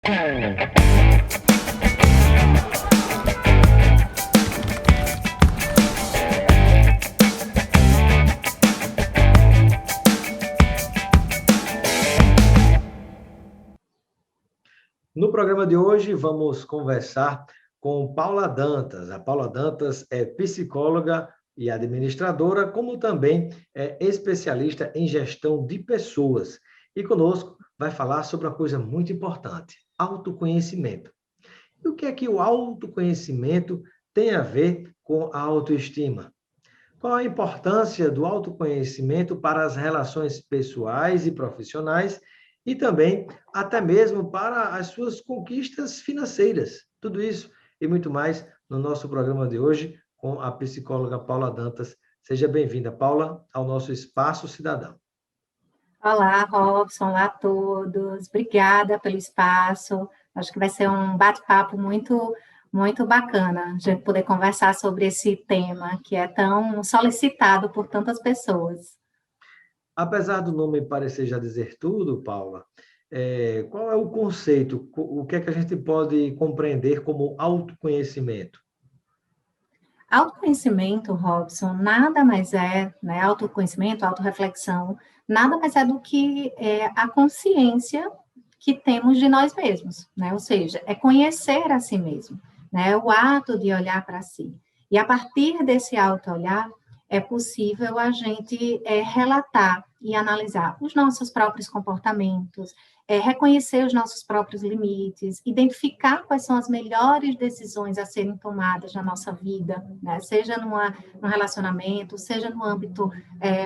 No programa de hoje, vamos conversar com Paula Dantas. A Paula Dantas é psicóloga e administradora, como também é especialista em gestão de pessoas. E conosco vai falar sobre uma coisa muito importante: autoconhecimento. E o que é que o autoconhecimento tem a ver com a autoestima? Qual a importância do autoconhecimento para as relações pessoais e profissionais e também até mesmo para as suas conquistas financeiras? Tudo isso e muito mais no nosso programa de hoje com a psicóloga Paula Dantas. Seja bem-vinda, Paula, ao nosso Espaço Cidadão. Olá, Robson, olá a todos. Obrigada pelo espaço. Acho que vai ser um bate-papo muito bacana a gente poder conversar sobre esse tema que é tão solicitado por tantas pessoas. Apesar do nome parecer já dizer tudo, Paula, qual é o conceito? O que é que a gente pode compreender como autoconhecimento? Autoconhecimento, Robson, nada mais é, né? Autoconhecimento, autorreflexão, nada mais é do que a consciência que temos de nós mesmos, né? Ou seja, é conhecer a si mesmo, né? O ato de olhar para si. E a partir desse auto-olhar, é possível a gente relatar e analisar os nossos próprios comportamentos, reconhecer os nossos próprios limites, identificar quais são as melhores decisões a serem tomadas na nossa vida, né? Seja num relacionamento, seja no âmbito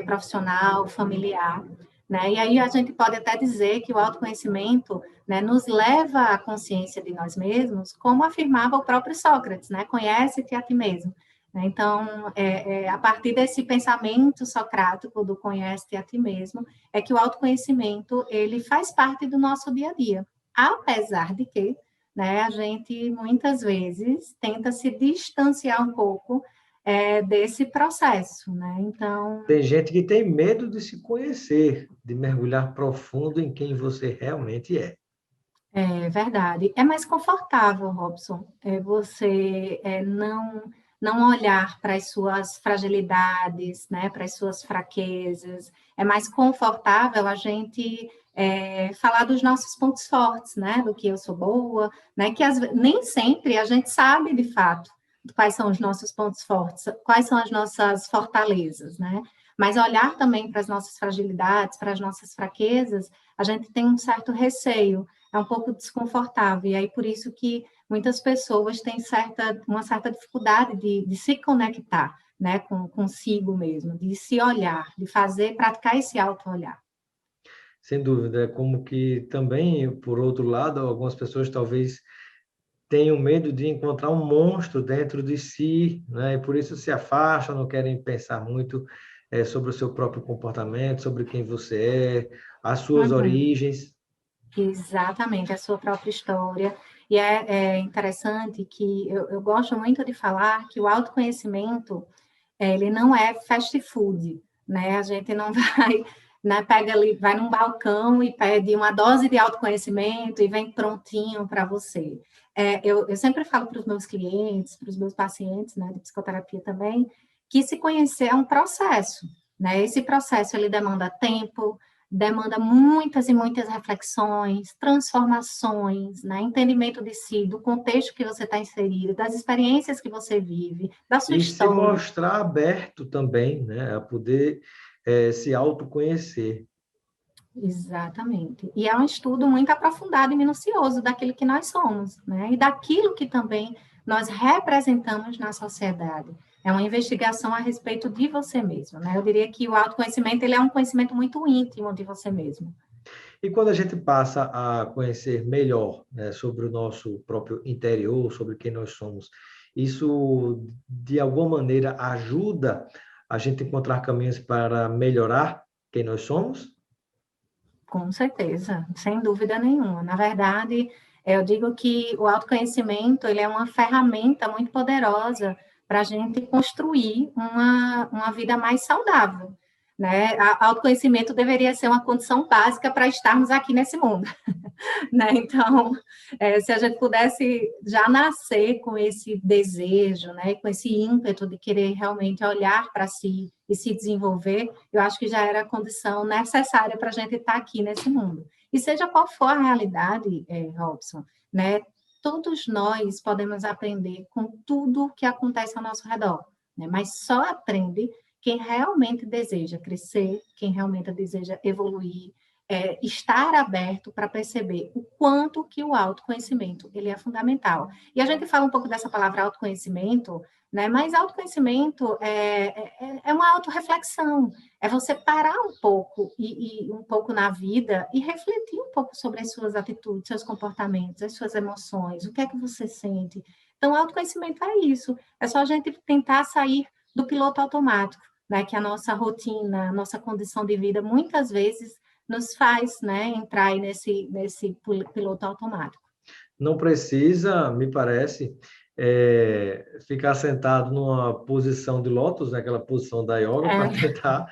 profissional, familiar. Né? E aí a gente pode até dizer que o autoconhecimento, né, nos leva à consciência de nós mesmos, como afirmava o próprio Sócrates, né? Conhece-te a ti mesmo. Então, a partir desse pensamento socrático do conhece-te a ti mesmo, é que o autoconhecimento, ele faz parte do nosso dia a dia. Apesar de que, né, a gente, muitas vezes, tenta se distanciar um pouco desse processo, né? Então... Tem gente que tem medo de se conhecer, de mergulhar profundo em quem você realmente é. É verdade. É mais confortável, Robson, você não olhar para as suas fragilidades, né, para as suas fraquezas. É mais confortável a gente falar dos nossos pontos fortes, né, do que eu sou boa, né, que nem sempre a gente sabe de fato quais são os nossos pontos fortes, quais são as nossas fortalezas, né? Mas olhar também para as nossas fragilidades, para as nossas fraquezas, a gente tem um certo receio, é um pouco desconfortável, e aí por isso que muitas pessoas têm uma certa dificuldade de se conectar, né, consigo mesmo, de se olhar, de praticar esse auto-olhar. Sem dúvida, é como que também, por outro lado, algumas pessoas talvez tenham medo de encontrar um monstro dentro de si, né? E por isso se afastam, não querem pensar muito sobre o seu próprio comportamento, sobre quem você é, as suas origens. Exatamente, a sua própria história. E é interessante que eu gosto muito de falar que o autoconhecimento, ele não é fast food, né? A gente não vai, né, pega ali, vai num balcão e pede uma dose de autoconhecimento e vem prontinho para você. Eu sempre falo para os meus clientes, para os meus pacientes, né, de psicoterapia também, que se conhecer é um processo, né? Esse processo, ele demanda tempo, demanda muitas e muitas reflexões, transformações, né? Entendimento de si, do contexto que você está inserido, das experiências que você vive, da sua E se história. mostrar aberto também, né, a poder se autoconhecer. Exatamente. E é um estudo muito aprofundado e minucioso daquilo que nós somos, né? E daquilo que também nós representamos na sociedade. É uma investigação a respeito de você mesmo, né? Eu diria que o autoconhecimento, ele é um conhecimento muito íntimo de você mesmo. E quando a gente passa a conhecer melhor, né, sobre o nosso próprio interior, sobre quem nós somos, isso, de alguma maneira, ajuda a gente a encontrar caminhos para melhorar quem nós somos? Com certeza, sem dúvida nenhuma. Na verdade, eu digo que o autoconhecimento, ele é uma ferramenta muito poderosa para a gente construir uma vida mais saudável. né? Autoconhecimento deveria ser uma condição básica para estarmos aqui nesse mundo, né? Então, se a gente pudesse já nascer com esse desejo, né, com esse ímpeto de querer realmente olhar para si e se desenvolver, eu acho que já era a condição necessária para a gente estar aqui nesse mundo. E seja qual for a realidade, Robson, né, todos nós podemos aprender com tudo que acontece ao nosso redor, né, mas só aprende quem realmente deseja crescer, quem realmente deseja evoluir, estar aberto para perceber o quanto que o autoconhecimento ele é fundamental. E a gente fala um pouco dessa palavra autoconhecimento, né? Mas autoconhecimento é uma autorreflexão, é você parar um pouco e um pouco na vida e refletir um pouco sobre as suas atitudes, seus comportamentos, as suas emoções, o que é que você sente. Então, autoconhecimento é isso, é só a gente tentar sair do piloto automático, né? Que a nossa rotina, a nossa condição de vida, muitas vezes nos faz, né, entrar aí nesse piloto automático. Não precisa, me parece, ficar sentado numa posição de lótus, né, aquela posição da yoga, para tentar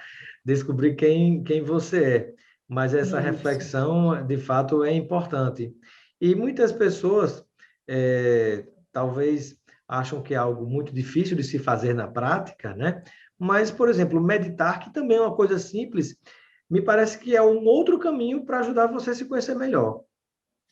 descobrir quem você é. Mas essa reflexão, de fato, é importante. E muitas pessoas, talvez, acham que é algo muito difícil de se fazer na prática, né? Mas, por exemplo, meditar, que também é uma coisa simples, me parece que é um outro caminho para ajudar você a se conhecer melhor.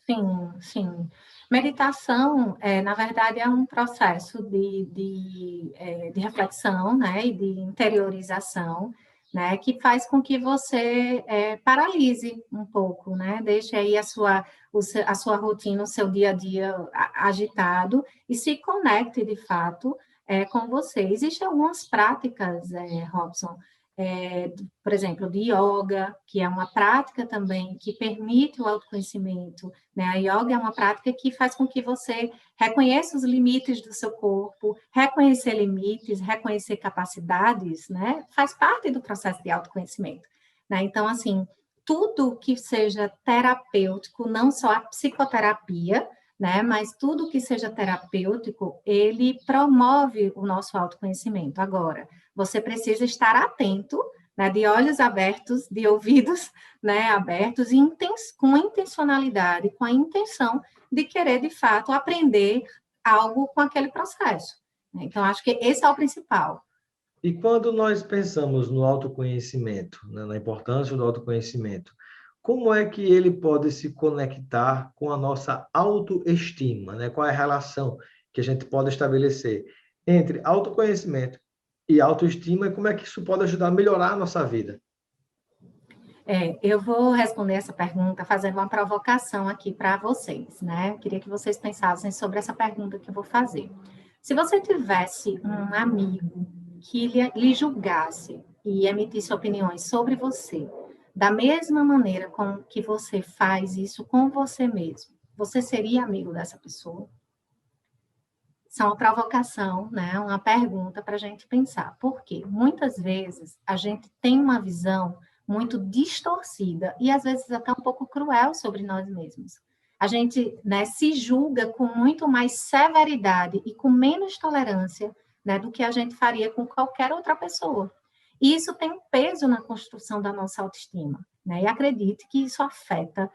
Sim, sim. Meditação, na verdade, é um processo de reflexão, né, e de interiorização, né, que faz com que você paralise um pouco, né, deixe aí a sua rotina, o seu dia a dia agitado e se conecte, de fato, com você. Existem algumas práticas, Robson, por exemplo, de yoga, que é uma prática também que permite o autoconhecimento, né? A yoga é uma prática que faz com que você reconheça os limites do seu corpo, reconhecer limites, reconhecer capacidades, né? Faz parte do processo de autoconhecimento, né? Então, assim, tudo que seja terapêutico, não só a psicoterapia, né? Mas tudo que seja terapêutico, ele promove o nosso autoconhecimento. Agora, você precisa estar atento, né, de olhos abertos, de ouvidos, né, abertos, e com intencionalidade, com a intenção de querer, de fato, aprender algo com aquele processo. Então, acho que esse é o principal. E quando nós pensamos no autoconhecimento, né, na importância do autoconhecimento, como é que ele pode se conectar com a nossa autoestima, né? Qual é a relação que a gente pode estabelecer entre autoconhecimento e autoestima e como é que isso pode ajudar a melhorar a nossa vida? Eu vou responder essa pergunta fazendo uma provocação aqui para vocês, né? Queria que vocês pensassem sobre essa pergunta que eu vou fazer. Se você tivesse um amigo que lhe julgasse e emitisse opiniões sobre você, da mesma maneira com que você faz isso com você mesmo, você seria amigo dessa pessoa? Isso é uma provocação, né? Uma pergunta para a gente pensar. Porque muitas vezes a gente tem uma visão muito distorcida e às vezes até um pouco cruel sobre nós mesmos. A gente, né, se julga com muito mais severidade e com menos tolerância, né, do que a gente faria com qualquer outra pessoa. E isso tem um peso na construção da nossa autoestima, né? E acredite que isso afeta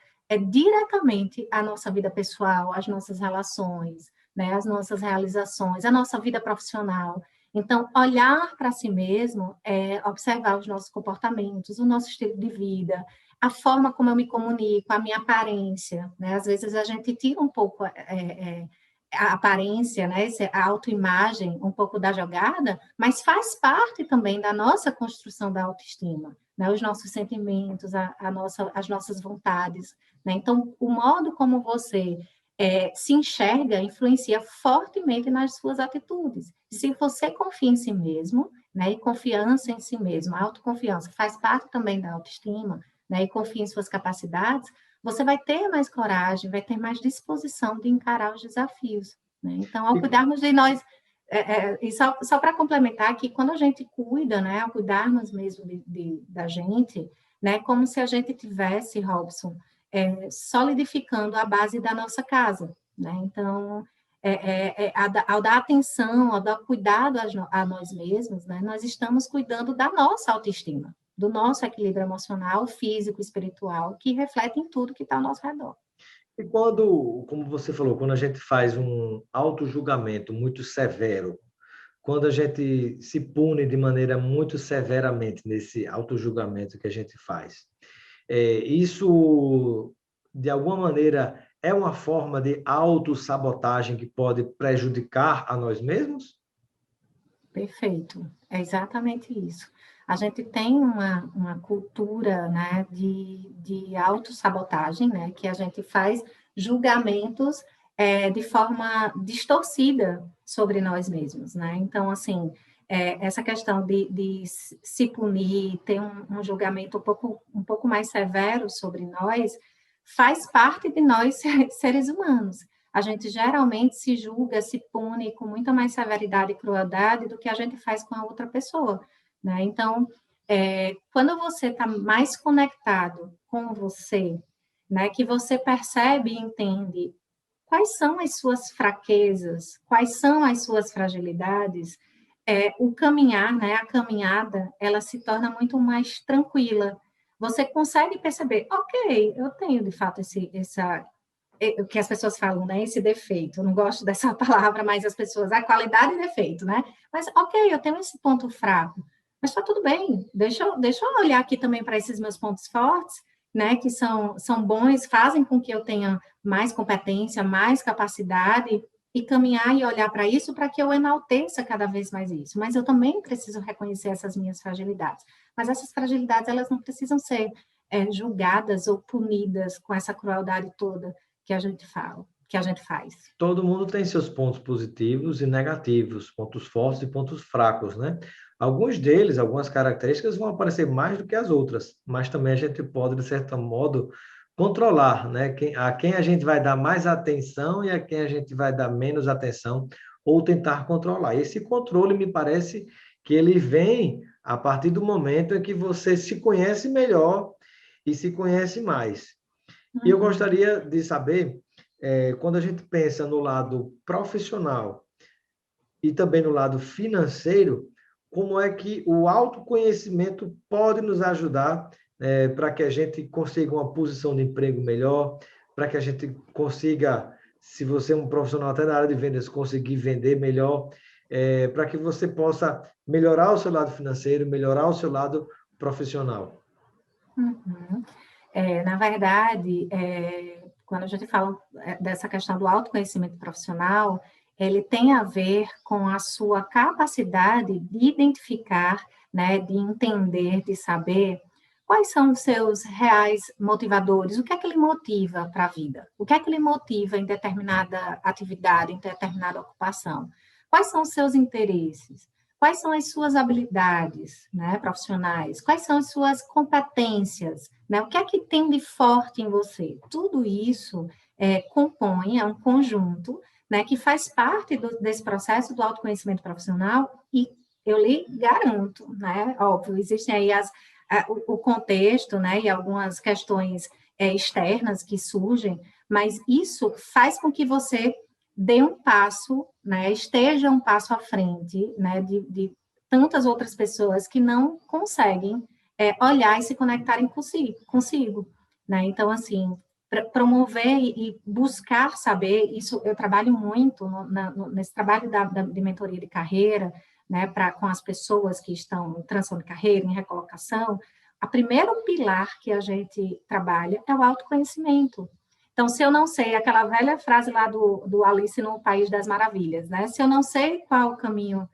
diretamente a nossa vida pessoal, as nossas relações, né, as nossas realizações, a nossa vida profissional. Então, olhar para si mesmo é observar os nossos comportamentos, o nosso estilo de vida, a forma como eu me comunico, a minha aparência, né? Às vezes a gente tira um pouco a aparência, né? A autoimagem um pouco da jogada, mas faz parte também da nossa construção da autoestima, né? Os nossos sentimentos, as nossas vontades, né? Então, o modo como você se enxerga influencia fortemente nas suas atitudes. Se você confia em si mesmo, né, e confiança em si mesmo, a autoconfiança faz parte também da autoestima, né, e confia em suas capacidades, você vai ter mais coragem, vai ter mais disposição de encarar os desafios. Né? Então, ao cuidarmos de nós, e só para complementar aqui, quando a gente cuida, né, ao cuidarmos mesmo da gente, né, como se a gente tivesse, Robson, solidificando a base da nossa casa, né? Então, ao dar atenção, ao dar cuidado a nós mesmos, né, nós estamos cuidando da nossa autoestima, do nosso equilíbrio emocional, físico, espiritual, que reflete em tudo que está ao nosso redor. E quando, como você falou, quando a gente faz um auto-julgamento muito severo, quando a gente se pune de maneira muito severamente nesse auto-julgamento que a gente faz, isso, de alguma maneira, é uma forma de autossabotagem que pode prejudicar a nós mesmos? Perfeito, é exatamente isso. A gente tem uma cultura, né, de autossabotagem, né, que a gente faz julgamentos de forma distorcida sobre nós mesmos, né? Então, assim, essa questão de se punir, ter um julgamento um pouco mais severo sobre nós, faz parte de nós, seres humanos. A gente geralmente se julga, se pune com muita mais severidade e crueldade do que a gente faz com a outra pessoa, né? Então, quando você está mais conectado com você, né, que você percebe e entende quais são as suas fraquezas, quais são as suas fragilidades, o caminhar, né, a caminhada, ela se torna muito mais tranquila. Você consegue perceber, ok, eu tenho de fato o que as pessoas falam, né? Esse defeito. Eu não gosto dessa palavra, mas as pessoas, a qualidade e defeito, né? Mas, ok, eu tenho esse ponto fraco, mas está tudo bem. Deixa eu olhar aqui também para esses meus pontos fortes, né? Que são bons, fazem com que eu tenha mais competência, mais capacidade e caminhar e olhar para isso para que eu enalteça cada vez mais isso. Mas eu também preciso reconhecer essas minhas fragilidades. Mas essas fragilidades, elas não precisam ser julgadas ou punidas com essa crueldade toda que a gente fala, que a gente faz. Todo mundo tem seus pontos positivos e negativos, pontos fortes e pontos fracos, né? Alguns deles, algumas características vão aparecer mais do que as outras, mas também a gente pode, de certo modo, controlar, né? A quem a gente vai dar mais atenção e a quem a gente vai dar menos atenção, ou tentar controlar. Esse controle, me parece que ele vem a partir do momento em que você se conhece melhor e se conhece mais. E eu gostaria de saber, quando a gente pensa no lado profissional e também no lado financeiro, como é que o autoconhecimento pode nos ajudar para que a gente consiga uma posição de emprego melhor, para que a gente consiga, se você é um profissional até na área de vendas, conseguir vender melhor, para que você possa melhorar o seu lado financeiro, melhorar o seu lado profissional. Uhum. Na verdade, quando a gente fala dessa questão do autoconhecimento profissional, ele tem a ver com a sua capacidade de identificar, né, de entender, de saber quais são os seus reais motivadores, o que é que ele motiva para a vida, o que é que ele motiva em determinada atividade, em determinada ocupação, quais são os seus interesses, quais são as suas habilidades, né, profissionais, quais são as suas competências, né, o que é que tem de forte em você. Tudo isso compõe, é um conjunto, né, que faz parte desse processo do autoconhecimento profissional e eu lhe garanto, né, óbvio, existem aí o contexto, né, e algumas questões externas que surgem, mas isso faz com que você dê um passo, né, esteja um passo à frente, né, de tantas outras pessoas que não conseguem olhar e se conectarem consigo, né? Então, assim, promover e buscar saber, isso eu trabalho muito nesse trabalho de mentoria de carreira, né, com as pessoas que estão em transição de carreira, em recolocação. O primeiro pilar que a gente trabalha é o autoconhecimento. Então, se eu não sei, aquela velha frase lá do Alice no País das Maravilhas, né? Se eu não sei qual o caminho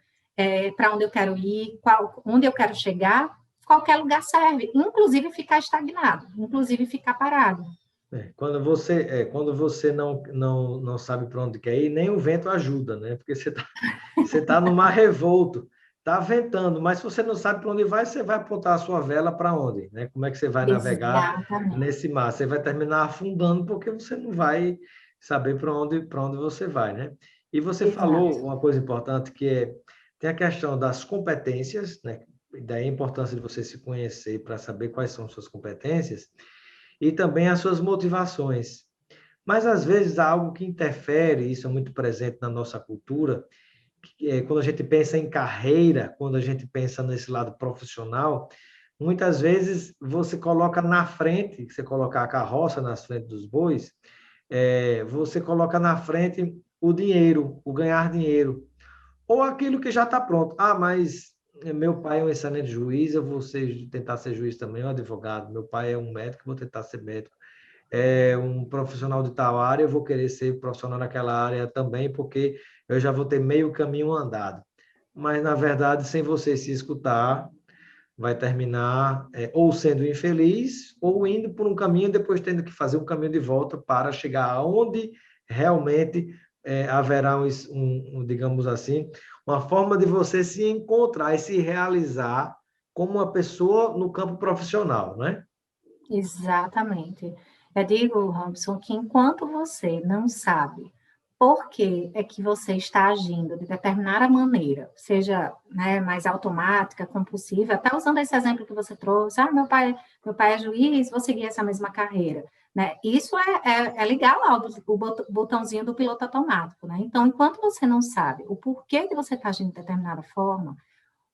para onde eu quero ir, onde eu quero chegar, qualquer lugar serve, inclusive ficar estagnado, inclusive ficar parado. Quando você não sabe para onde quer ir, nem o vento ajuda, né? Porque você tá no mar revolto, tá ventando, mas se você não sabe para onde vai, você vai apontar a sua vela para onde, né? Como é que você vai navegar Exatamente. nesse mar? Você vai terminar afundando porque você não vai saber para onde você vai, né? E você falou Exato. uma coisa importante tem a questão das competências, né? E daí a importância de você se conhecer para saber quais são suas competências e também as suas motivações. Mas, às vezes, há algo que interfere, isso é muito presente na nossa cultura, quando a gente pensa em carreira, quando a gente pensa nesse lado profissional, Muitas vezes você coloca na frente, você coloca a carroça na frente dos bois, você coloca na frente o dinheiro, o ganhar dinheiro, ou aquilo que já está pronto. Ah, mas meu pai é um excelente juiz, eu vou tentar ser juiz também, um advogado. Meu pai é um médico, vou tentar ser médico. É um profissional de tal área, eu vou querer ser profissional naquela área também, porque eu já vou ter meio caminho andado. Mas, na verdade, sem você se escutar, vai terminar ou sendo infeliz, ou indo por um caminho, depois tendo que fazer um caminho de volta para chegar aonde realmente haverá, digamos assim, uma forma de você se encontrar e se realizar como uma pessoa no campo profissional, né? Exatamente. Eu digo, Robson, que enquanto você não sabe por que é que você está agindo de determinada maneira, seja, né, mais automática, compulsiva, até usando esse exemplo que você trouxe, meu pai é juiz, vou seguir essa mesma carreira. Né? Isso é ligar lá o botãozinho do piloto automático. Né? Então, enquanto você não sabe o porquê que você está agindo de determinada forma,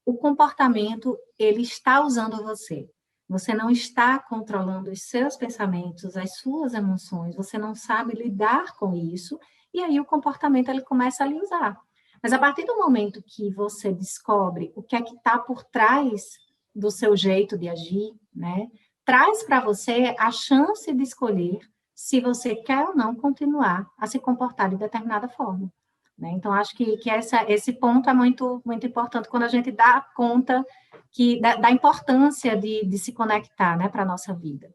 o comportamento, ele está usando você. Você não está controlando os seus pensamentos, as suas emoções, você não sabe lidar com isso, e aí o comportamento ele começa a lhe usar. Mas a partir do momento que você descobre o que é que está por trás do seu jeito de agir, né, traz para você a chance de escolher se você quer ou não continuar a se comportar de determinada forma. Né? Então, acho que esse ponto é muito, muito importante quando a gente dá conta da importância de se conectar, né, para a nossa vida.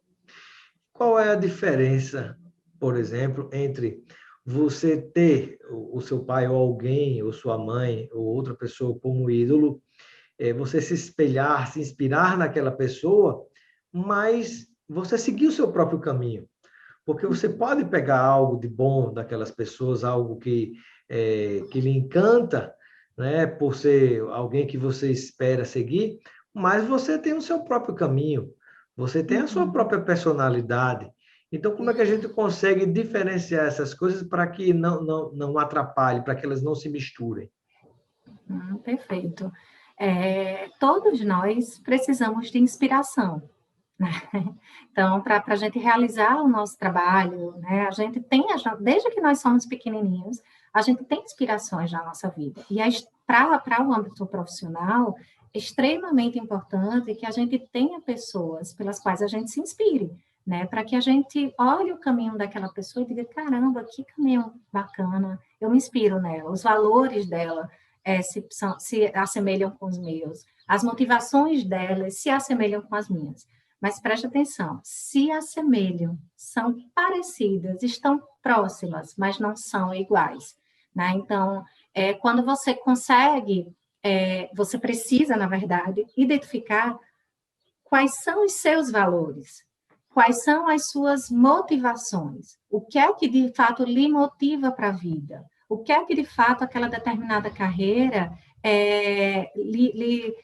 Qual é a diferença, por exemplo, entre você ter o seu pai ou alguém, ou sua mãe, ou outra pessoa como ídolo, você se espelhar, se inspirar naquela pessoa, mas você seguir o seu próprio caminho? Porque você pode pegar algo de bom daquelas pessoas, algo que lhe encanta, né, por ser alguém que você espera seguir, mas você tem o seu próprio caminho, você tem a sua própria personalidade. Então, como é que a gente consegue diferenciar essas coisas para que não atrapalhe, para que elas não se misturem? Perfeito. Todos nós precisamos de inspiração. Né? Então, para a gente realizar o nosso trabalho, né, a gente tem, desde que nós somos pequenininhos, a gente tem inspirações na nossa vida. E para o âmbito profissional, é extremamente importante que a gente tenha pessoas pelas quais a gente se inspire, né, para que a gente olhe o caminho daquela pessoa e diga, caramba, que caminho bacana, eu me inspiro nela, os valores dela se assemelham com os meus, as motivações delas se assemelham com as minhas. Mas preste atenção, se assemelham, são parecidas, estão próximas, mas não são iguais. Né? Então, quando você consegue, você precisa, na verdade, identificar quais são os seus valores, quais são as suas motivações, o que é que de fato lhe motiva para a vida, o que é que de fato aquela determinada carreira lhe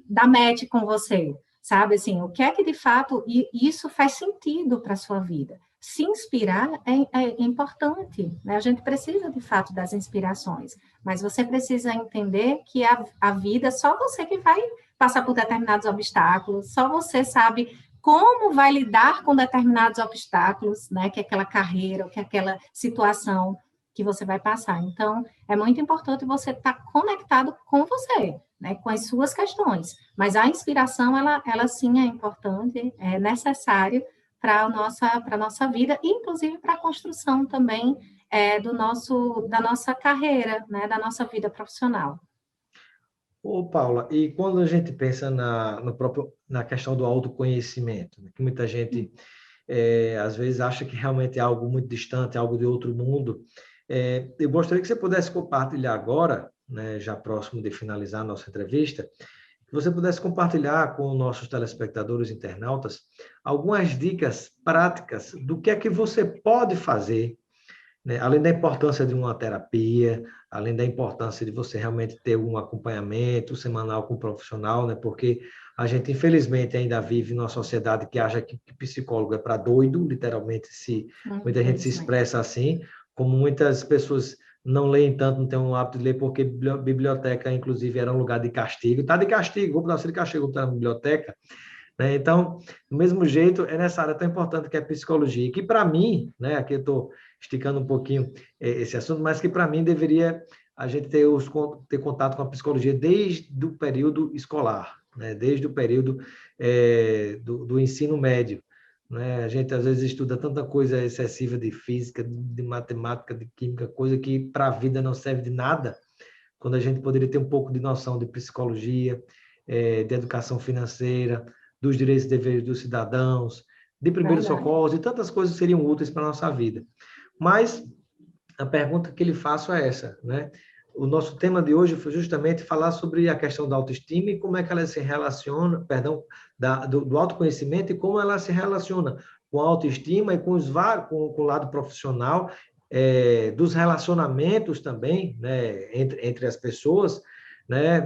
dá match com você, sabe? Assim, o que é que de fato isso faz sentido para a sua vida? Se inspirar é importante, né? A gente precisa de fato das inspirações, mas você precisa entender que a vida só você que vai passar por determinados obstáculos, só você sabe como vai lidar com determinados obstáculos, né? Que é aquela carreira, que é aquela situação que você vai passar. Então, é muito importante você estar conectado com você, né, com as suas questões. Mas a inspiração, ela sim é importante, é necessária para a nossa vida, inclusive para a construção também da nossa carreira, né, da nossa vida profissional. Ô, Paula, e quando a gente pensa na questão do autoconhecimento, né, que muita gente às vezes acha que realmente é algo muito distante, algo de outro mundo, eu gostaria que você pudesse compartilhar agora, né, já próximo de finalizar a nossa entrevista, que você pudesse compartilhar com nossos telespectadores internautas algumas dicas práticas do que é que você pode fazer, né, além da importância de uma terapia, além da importância de você realmente ter um acompanhamento semanal com um profissional, né, porque a gente, infelizmente, ainda vive numa sociedade que acha que psicólogo é para doido, literalmente, muita gente se expressa assim, como muitas pessoas não leem tanto, não têm o hábito de ler, porque biblioteca, inclusive, era um lugar de castigo. Está de castigo, vou dar você de castigo, está na biblioteca. né? Então, do mesmo jeito, é nessa área tão importante que é a psicologia, e que para mim, né, aqui eu estou esticando um pouquinho esse assunto, mas que para mim deveria a gente ter contato com a psicologia desde o período escolar, né? Desde o período do ensino médio. Né? A gente, às vezes, estuda tanta coisa excessiva de física, de matemática, de química, coisa que para a vida não serve de nada, quando a gente poderia ter um pouco de noção de psicologia, de educação financeira, dos direitos e deveres dos cidadãos, de primeiros Verdade. socorros e tantas coisas que seriam úteis para a nossa vida. Mas a pergunta que lhe faço é essa, né? O nosso tema de hoje foi justamente falar sobre a questão da autoestima e como é que ela se relaciona, perdão, do autoconhecimento e como ela se relaciona com a autoestima e com o lado profissional, dos relacionamentos também, né, entre as pessoas, né,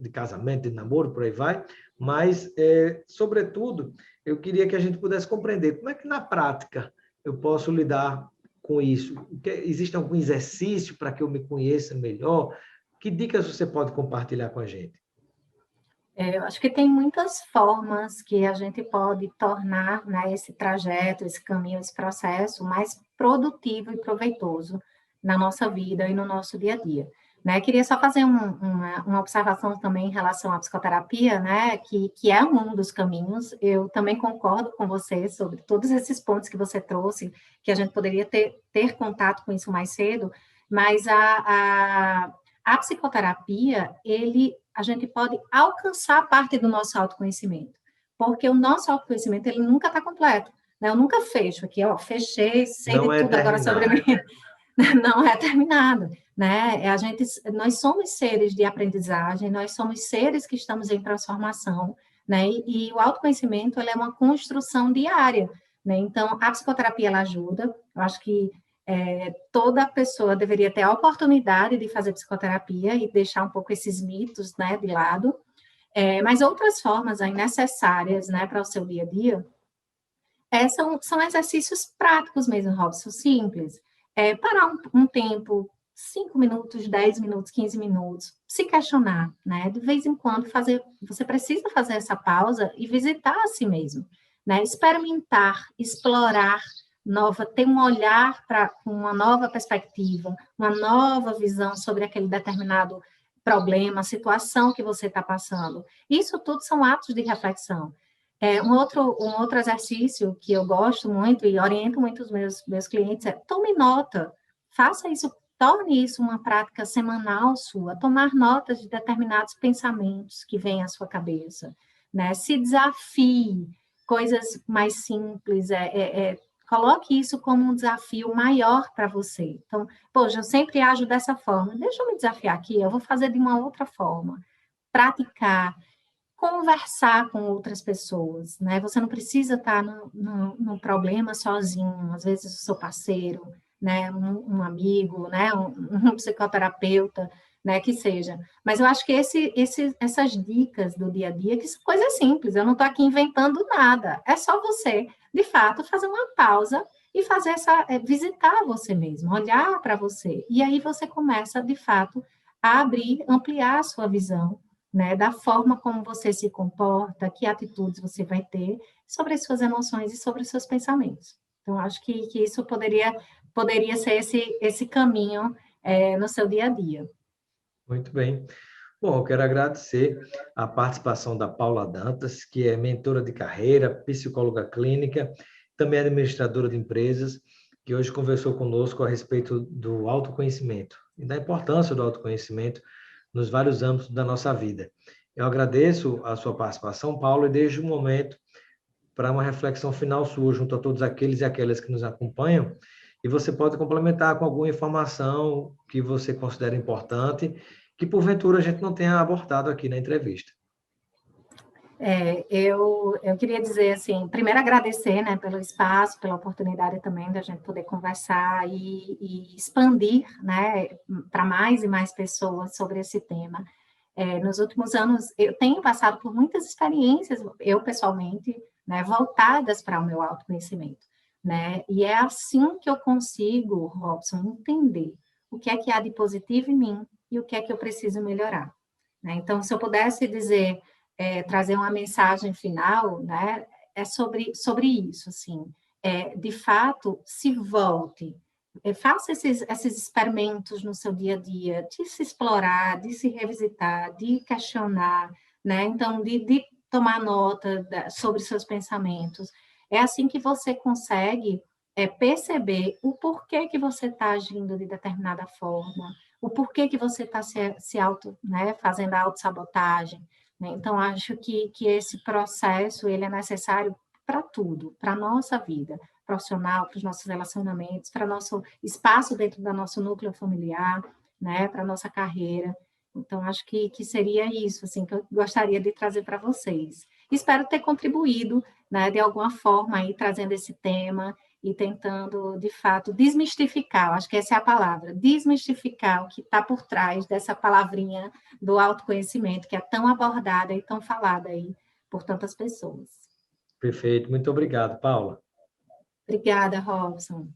de casamento, de namoro, por aí vai, mas, sobretudo, eu queria que a gente pudesse compreender como é que na prática eu posso lidar com isso? Existe algum exercício para que eu me conheça melhor? Que dicas você pode compartilhar com a gente? Eu acho que tem muitas formas que a gente pode tornar, né, esse trajeto, esse caminho, esse processo mais produtivo e proveitoso na nossa vida e no nosso dia a dia. Né? Queria só fazer uma observação também em relação à psicoterapia, né, que é um dos caminhos. Eu também concordo com você sobre todos esses pontos que você trouxe, que a gente poderia ter contato com isso mais cedo, mas a psicoterapia, a gente pode alcançar parte do nosso autoconhecimento, porque o nosso autoconhecimento, ele nunca está completo, né? Eu nunca fecho aqui, ó, fechei, sei Não de é tudo agora sobre terminado. mim, não é terminado, né? Nós somos seres de aprendizagem, nós somos seres que estamos em transformação, né? E o autoconhecimento, ele é uma construção diária, né? Então, a psicoterapia, ela ajuda, eu acho que toda pessoa deveria ter a oportunidade de fazer psicoterapia e deixar um pouco esses mitos, né, de lado. Mas outras formas aí necessárias, né, para o seu dia a dia, são exercícios práticos mesmo, Robson, simples. Parar um tempo, 5 minutos, 10 minutos, 15 minutos, se questionar, né? De vez em quando você precisa fazer essa pausa e visitar a si mesmo, né? Experimentar, explorar ter um olhar para uma nova perspectiva, uma nova visão sobre aquele determinado problema, situação que você está passando. Isso tudo são atos de reflexão. Um outro exercício que eu gosto muito e oriento muito os meus clientes é tome nota, faça isso, torne isso uma prática semanal sua, tomar notas de determinados pensamentos que vêm à sua cabeça, né? Se desafie, coisas mais simples, coloque isso como um desafio maior para você. Então, poxa, eu sempre ajo dessa forma, deixa eu me desafiar aqui, eu vou fazer de uma outra forma, praticar, conversar com outras pessoas, né? Você não precisa estar no problema sozinho, às vezes o seu parceiro, né? Um amigo, né? Um psicoterapeuta, né? Que seja. Mas eu acho que essas dicas do dia a dia, que são coisas simples, eu não estou aqui inventando nada, é só você, de fato, fazer uma pausa e fazer visitar você mesmo, olhar para você, e aí você começa, de fato, a abrir, ampliar a sua visão, né, da forma como você se comporta, que atitudes você vai ter sobre as suas emoções e sobre os seus pensamentos. Então, acho que isso poderia ser esse caminho no seu dia a dia. Muito bem. Bom, eu quero agradecer a participação da Paula Dantas, que é mentora de carreira, psicóloga clínica, também administradora de empresas, que hoje conversou conosco a respeito do autoconhecimento e da importância do autoconhecimento nos vários âmbitos da nossa vida. Eu agradeço a sua participação, Paulo, e desde o momento para uma reflexão final sua junto a todos aqueles e aquelas que nos acompanham, e você pode complementar com alguma informação que você considera importante, que porventura a gente não tenha abordado aqui na entrevista. Eu queria dizer, assim, primeiro agradecer, né, pelo espaço, pela oportunidade também da gente poder conversar e expandir, né, para mais e mais pessoas sobre esse tema. Nos últimos anos, eu tenho passado por muitas experiências, eu pessoalmente, né, voltadas para o meu autoconhecimento, né, e é assim que eu consigo, Robson, entender o que é que há de positivo em mim e o que é que eu preciso melhorar, né? Então, se eu pudesse dizer trazer uma mensagem final, né, é sobre isso, assim, de fato, se volte, faça esses experimentos no seu dia a dia, de se explorar, de se revisitar, de questionar, né, então, de tomar nota sobre seus pensamentos. É assim que você consegue perceber o porquê que você está agindo de determinada forma, o porquê que você está né, fazendo a autossabotagem, né? Então, acho que esse processo ele é necessário para tudo, para a nossa vida profissional, para os nossos relacionamentos, para nosso espaço dentro do nosso núcleo familiar, né, para a nossa carreira. Então, acho que seria isso, assim, que eu gostaria de trazer para vocês. Espero ter contribuído, né, de alguma forma, aí, trazendo esse tema e tentando, de fato, desmistificar, acho que essa é a palavra, desmistificar o que está por trás dessa palavrinha do autoconhecimento, que é tão abordada e tão falada aí por tantas pessoas. Perfeito, muito obrigado, Paula. Obrigada, Robson.